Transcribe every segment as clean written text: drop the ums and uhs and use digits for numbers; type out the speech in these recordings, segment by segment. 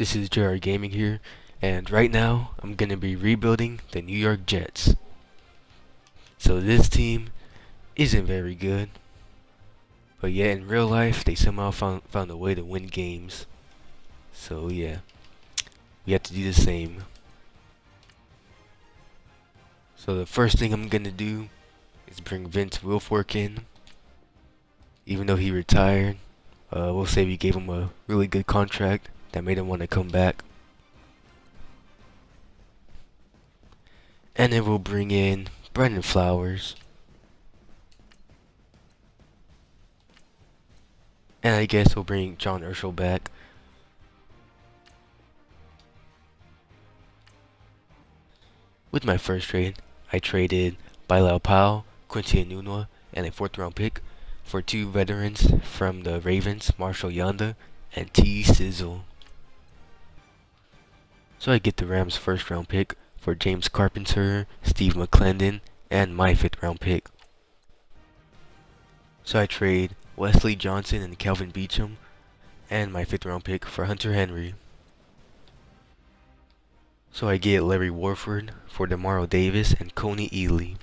This is JR Gaming here, and right now I'm gonna be rebuilding the New York Jets. So this team isn't very good, but yet in real life they somehow found a way to win games. So yeah, we have to do the same. So the first thing I'm gonna do is bring Vince Wilfork in. Even though he retired, we'll say we gave him a really good contract that made him want to come back. And then we'll bring in Brendan Flowers. And I guess we'll bring John Urschel back. With my first trade, I traded Bilal Powell, Quincy Enunwa, and a 4th round pick for 2 veterans from the Ravens, Marshall Yanda and T. Sizzle. So I get the Rams' 1st round pick for James Carpenter, Steve McClendon, and my 5th round pick. So I trade Wesley Johnson and Calvin Beachum and my 5th round pick for Hunter Henry. So I get Larry Warford for Demario Davis and Coney Ealy.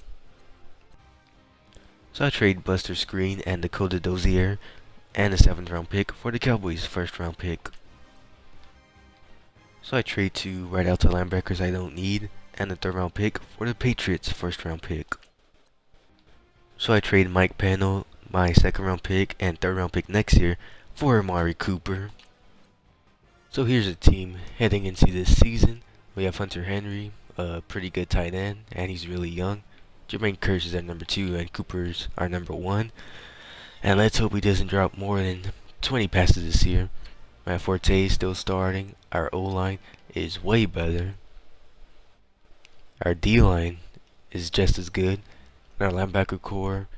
So I trade Buster Screen and Dakota Dozier and a 7th round pick for the Cowboys' 1st round pick. So I trade 2 right outside linebackers I don't need and a 3rd round pick for the Patriots' 1st round pick. So I trade Mike Pennell, my 2nd round pick and 3rd round pick next year for Amari Cooper. So here's a team heading into this season. We have Hunter Henry, a pretty good tight end, and he's really young. Jermaine Kearse is our number 2, and Cooper's our number 1. And let's hope he doesn't drop more than 20 passes this year. Matt Forte is still starting. Our O-line is way better. Our D-line is just as good. And our linebacker core,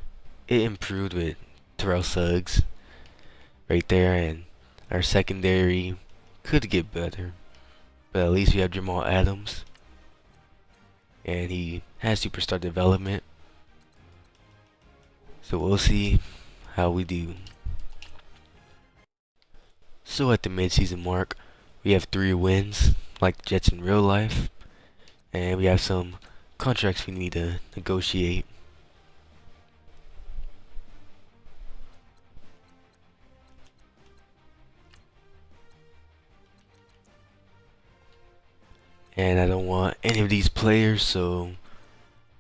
it improved with Terrell Suggs right there, and our secondary could get better. But at least we have Jamal Adams, and he has superstar development. So we'll see how we do. So at the midseason mark, we have 3 wins, like the Jets in real life, and we have some contracts we need to negotiate. And I don't want any of these players, so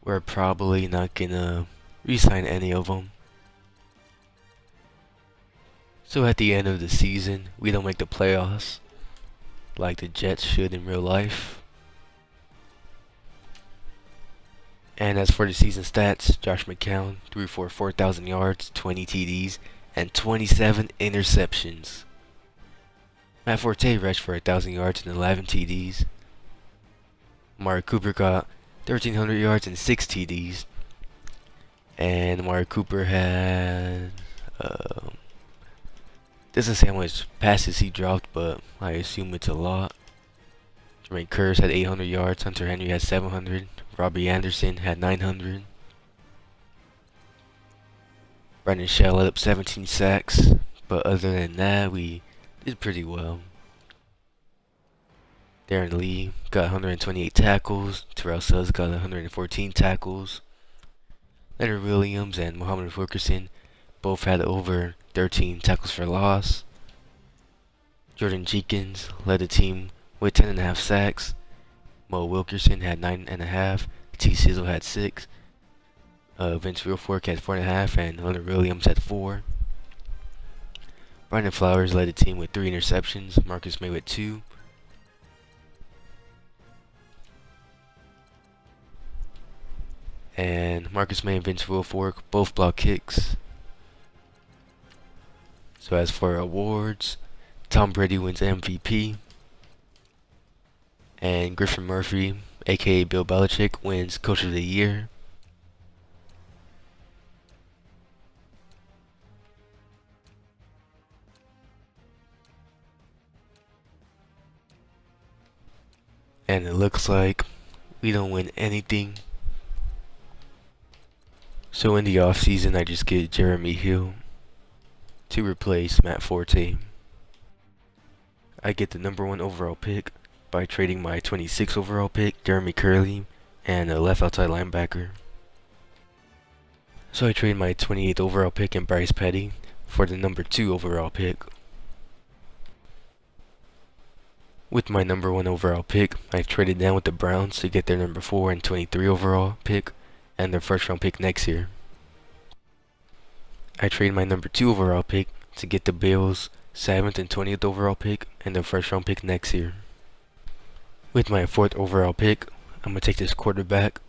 we're probably not gonna re-sign any of them. So at the end of the season, we don't make the playoffs like the Jets should in real life. And as for the season stats, Josh McCown threw for 4,000 yards, 20 TDs, and 27 interceptions. Matt Forte rushed for 1,000 yards and 11 TDs. Amari Cooper got 1,300 yards and 6 TDs. And Amari Cooper had doesn't say how much passes he dropped, but I assume it's a lot. Jermaine Kearse had 800 yards, Hunter Henry had 700, Robbie Anderson had 900. Brandon Shell led up 17 sacks, but other than that, we did pretty well. Darren Lee got 128 tackles, Terrell Suggs got 114 tackles. Leonard Williams and Muhammad Wilkerson both had over 13 tackles for loss. Jordan Jenkins led the team with 10.5 sacks. Mo Wilkerson had 9.5. T. Sizzle had 6. Vince Wilfork had 4.5, and Leonard Williams had 4. Brandon Flowers led the team with 3 interceptions. Marcus May with 2. And Marcus May and Vince Wilfork both block kicks. So as for awards, Tom Brady wins MVP, and Griffin Murphy, aka Bill Belichick, wins Coach of the Year. And it looks like we don't win anything. So in the offseason, I just get Jeremy Hill to replace Matt Forte. I get the #1 overall pick by trading my 26 overall pick, Jeremy Curley, and a left outside linebacker. So I trade my 28th overall pick and Bryce Petty for the #2 overall pick. With my #1 overall pick, I traded down with the Browns to get their #4 and 23 overall pick and their first round pick next year. I trade my #2 overall pick to get the Bills' 7th and 20th overall pick and their first round pick next year. With my 4th overall pick, I'm going to take this quarterback,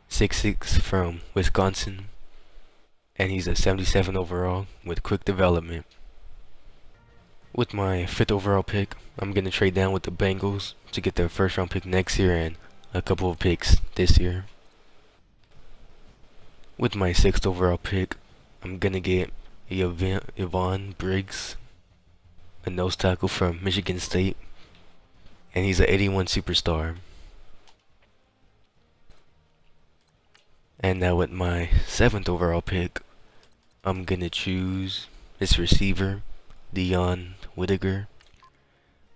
6'6" from Wisconsin, and he's a 77 overall with quick development. With my 5th overall pick, I'm going to trade down with the Bengals to get their first round pick next year and a couple of picks this year. With my 6th overall pick, I'm going to get Yvonne Briggs, a nose tackle from Michigan State, and he's an 81 superstar. And now with my 7th overall pick, I'm going to choose this receiver, Dion Whittaker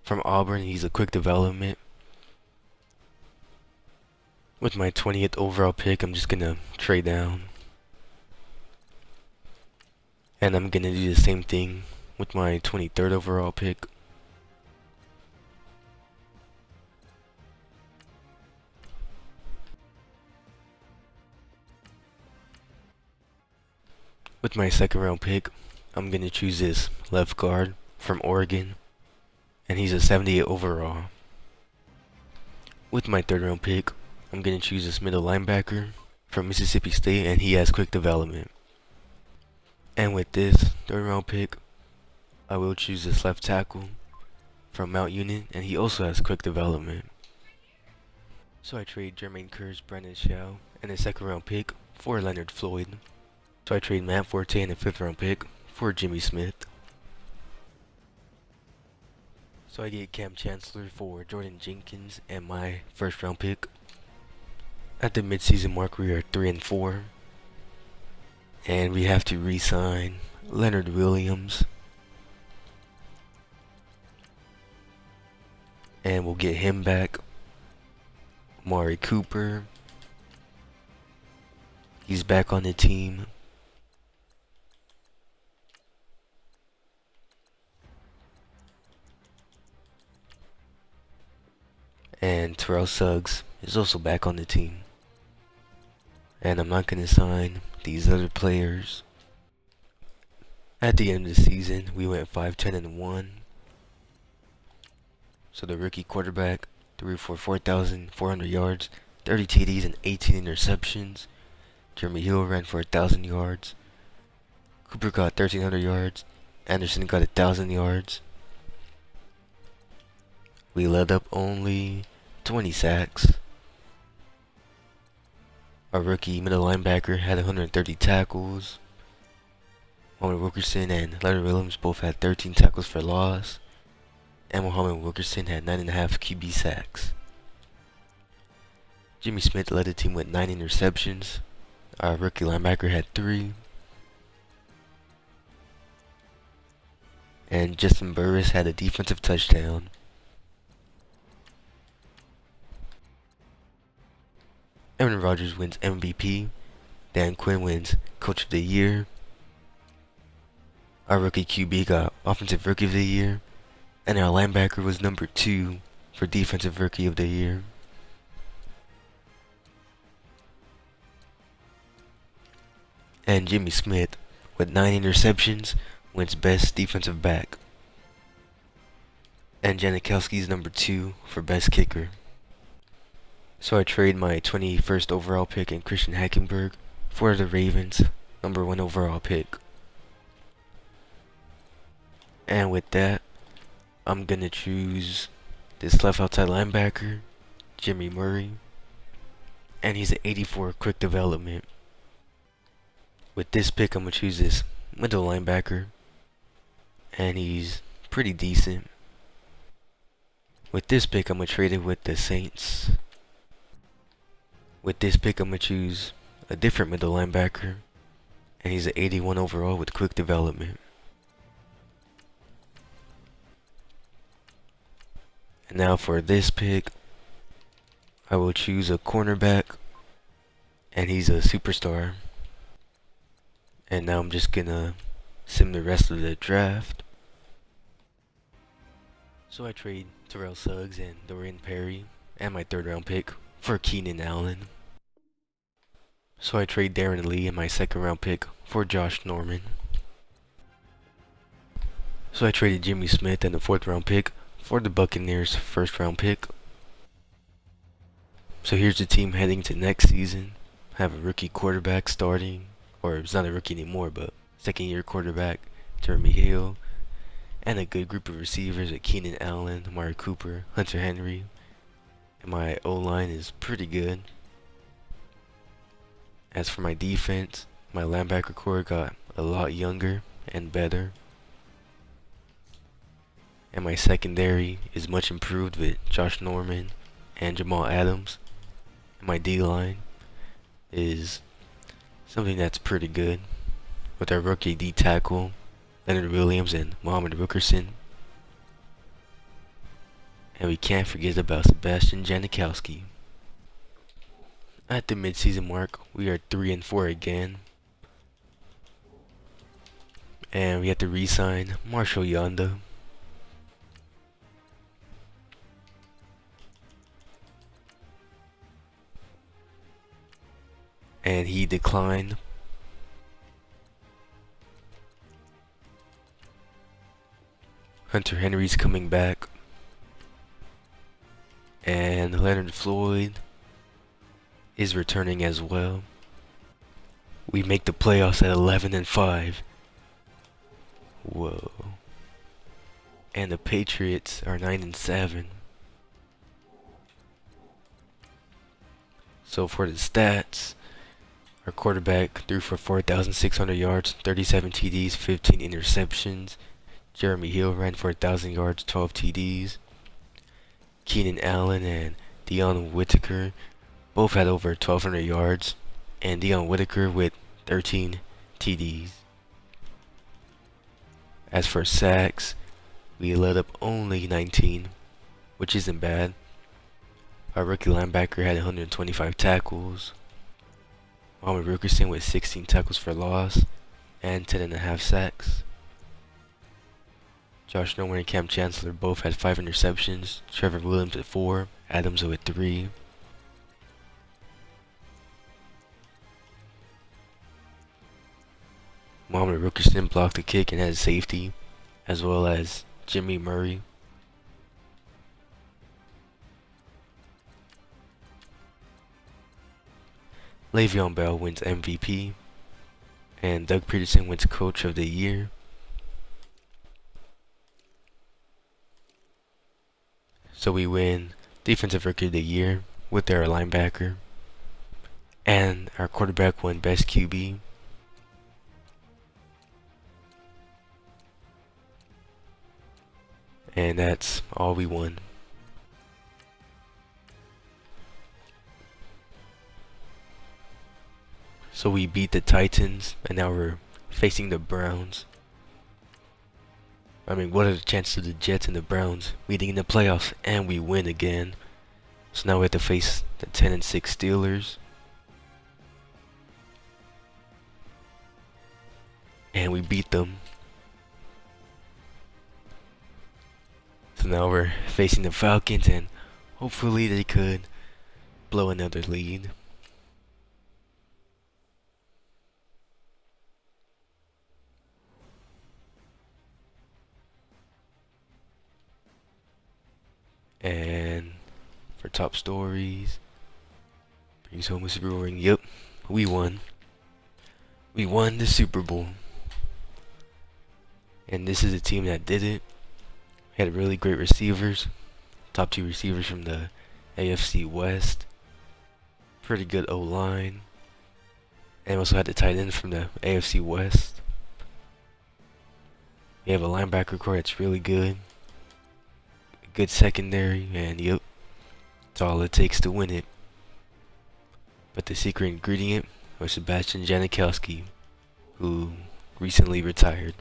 from Auburn. He's a quick development. With my 20th overall pick, I'm just going to trade down. And I'm going to do the same thing with my 23rd overall pick. With my 2nd round pick, I'm going to choose this left guard from Oregon, and he's a 78 overall. With my 3rd round pick, I'm going to choose this middle linebacker from Mississippi State, and he has quick development. And with this 3rd round pick, I will choose this left tackle from Mount Union, and he also has quick development. So I trade Jermaine Kearse, Brandon Shaw, and a 2nd round pick for Leonard Floyd. So I trade Matt Forte and a 5th round pick for Jimmy Smith. So I get Cam Chancellor for Jordan Jenkins and my 1st round pick. At the midseason mark, we are 3-4. And we have to re-sign Leonard Williams. And we'll get him back. Amari Cooper. He's back on the team. And Terrell Suggs is also back on the team. And I'm not going to sign these other players. At the end of the season, we went 5-10-1. So the rookie quarterback threw for 4,400 yards, 30 TDs, and 18 interceptions. Jeremy Hill ran for 1,000 yards. Cooper got 1,300 yards. Anderson got 1,000 yards. We led up only 20 sacks. Our rookie middle linebacker had 130 tackles. Muhammad Wilkerson and Leonard Williams both had 13 tackles for loss. And Muhammad Wilkerson had 9.5 QB sacks. Jimmy Smith led the team with 9 interceptions. Our rookie linebacker had 3. And Justin Burris had a defensive touchdown. Aaron Rodgers wins MVP. Dan Quinn wins Coach of the Year. Our rookie QB got Offensive Rookie of the Year. And our linebacker was #2 for Defensive Rookie of the Year. And Jimmy Smith, with 9 interceptions, wins Best Defensive Back. And Janikowski is #2 for Best Kicker. So I trade my 21st overall pick and Christian Hackenberg for the Ravens' #1 overall pick. And with that, I'm gonna choose this left outside linebacker, Jimmy Murray, and he's an 84 quick development. With this pick, I'm gonna choose this middle linebacker, and he's pretty decent. With this pick, I'm gonna trade it with the Saints. With this pick, I'm gonna choose a different middle linebacker, and he's an 81 overall with quick development. And now for this pick, I will choose a cornerback, and he's a superstar. And now I'm just gonna sim the rest of the draft. So I trade Terrell Suggs and Dorian Perry and my 3rd round pick for Keenan Allen. So I trade Darren Lee and my 2nd round pick for Josh Norman. So I traded Jimmy Smith and the 4th round pick for the Buccaneers' 1st round pick. So here's the team heading to next season. I have a rookie quarterback starting, or it's not a rookie anymore, but 2nd year quarterback, Jeremy Hill, and a good group of receivers at Keenan Allen, Amari Cooper, Hunter Henry, and my O-line is pretty good. As for my defense, my linebacker core got a lot younger and better. And my secondary is much improved with Josh Norman and Jamal Adams. And my D-line is something that's pretty good with our rookie D-tackle, Leonard Williams and Muhammad Wilkerson. And we can't forget about Sebastian Janikowski. At the midseason mark, we are 3-4 again. And we have to re-sign Marshall Yanda. And he declined. Hunter Henry's coming back. And Leonard Floyd is returning as well. We make the playoffs at 11-5. Whoa. And the Patriots are 9-7. So for the stats, our quarterback threw for 4,600 yards, 37 TDs, 15 interceptions. Jeremy Hill ran for 1,000 yards, 12 TDs. Keenan Allen and Deion Whitaker both had over 1,200 yards, and Deion Whitaker with 13 TDs. As for sacks, we let up only 19, which isn't bad. Our rookie linebacker had 125 tackles. Muhammad Wilkerson with 16 tackles for loss and 10.5 sacks. Josh Norman and Cam Chancellor both had 5 interceptions. Trevor Williams with 4, Adams with 3. Muhammad Wilkerson blocked the kick and had safety, as well as Jimmy Murray. Le'Veon Bell wins MVP, and Doug Peterson wins Coach of the Year. So we win Defensive Rookie of the Year with our linebacker, and our quarterback won Best QB. And that's all we won. So we beat the Titans, and now we're facing the Browns. I mean, what are the chances of the Jets and the Browns meeting in the playoffs and we win again? So now we have to face the 10-6 Steelers. And we beat them. So now we're facing the Falcons, and hopefully they could blow another lead. And for top stories, brings home a Super Bowl ring. Yep, we won. We won the Super Bowl. And this is a team that did it. We had really great receivers. Top 2 receivers from the AFC West. Pretty good O-line. And also had the tight end from the AFC West. We have a linebacker core that's really good. Good secondary, and yep, that's all it takes to win it. But the secret ingredient was Sebastian Janikowski, who recently retired.